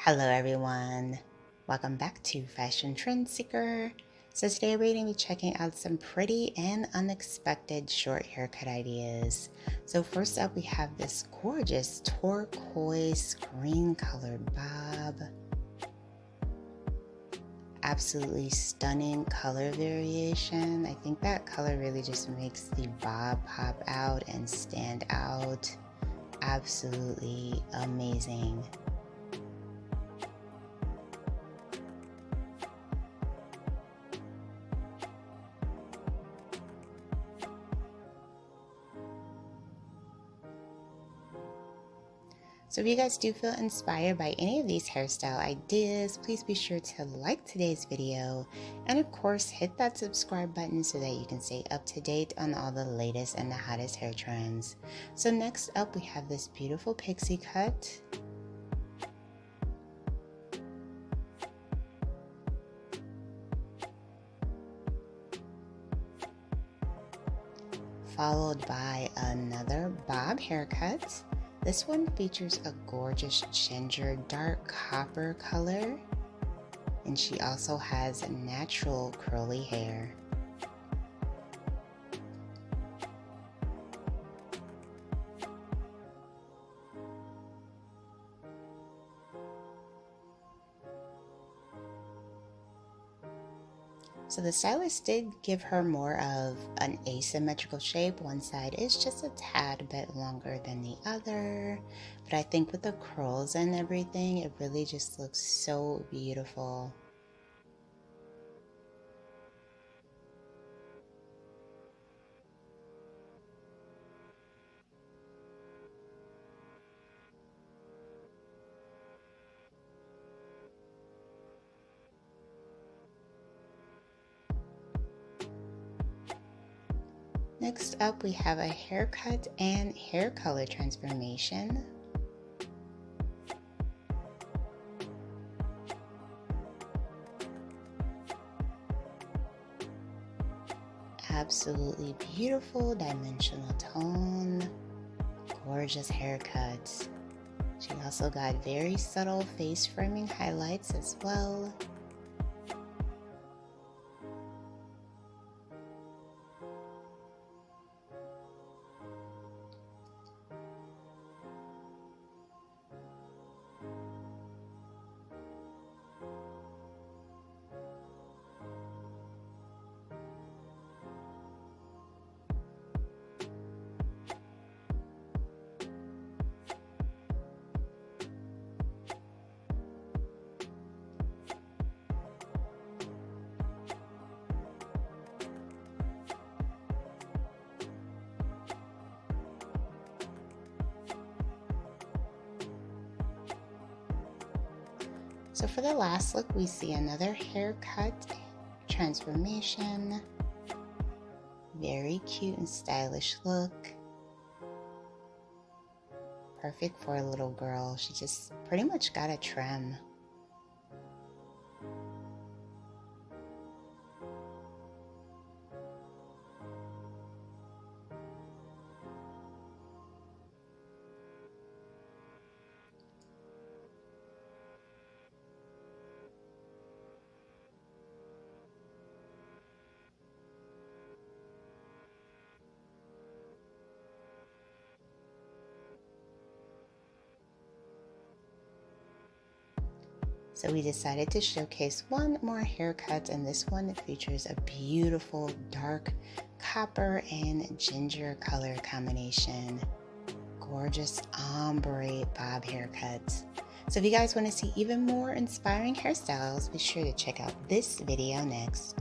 Hello everyone, welcome back to Fashion Trend Seeker. So today we're going to be checking out some pretty and unexpected short haircut ideas. So first up we have this gorgeous turquoise green colored bob. Absolutely stunning color variation. I think that color really just makes the bob pop out and stand out. Absolutely amazing. So if you guys do feel inspired by any of these hairstyle ideas, please be sure to like today's video and of course hit that subscribe button so that you can stay up to date on all the latest and the hottest hair trends. So next up we have this beautiful pixie cut. Followed by another bob haircut. This one features a gorgeous ginger dark copper color, and she also has natural curly hair. So the stylist did give her more of an asymmetrical shape. One side is just a tad bit longer than the other, but I think with the curls and everything, it really just looks so beautiful. Next up, we have a haircut and hair color transformation. Absolutely beautiful dimensional tone, gorgeous haircut. She also got very subtle face framing highlights as well. So for the last look, we see another haircut transformation. Very cute and stylish look. Perfect for a little girl. She just pretty much got a trim. So we decided to showcase one more haircut, and this one features a beautiful dark copper and ginger color combination. Gorgeous ombre bob haircut. So if you guys want to see even more inspiring hairstyles, be sure to check out this video next.